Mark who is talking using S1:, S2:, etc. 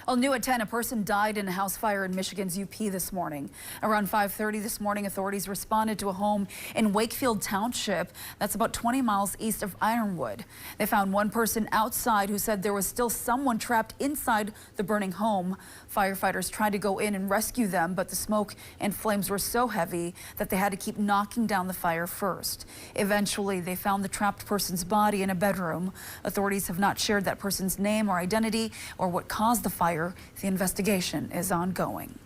S1: Well, new at 10, a person died in a house fire in Michigan's UP this morning. Around 5:30 this morning, authorities responded to a home in Wakefield Township. That's about 20 miles east of Ironwood. They found one person outside who said there was still someone trapped inside the burning home. Firefighters tried to go in and rescue them, but the smoke and flames were so heavy that they had to keep knocking down the fire first. Eventually, they found the trapped person's body in a bedroom. Authorities have not shared that person's name or identity or what caused the fire. The investigation is ongoing.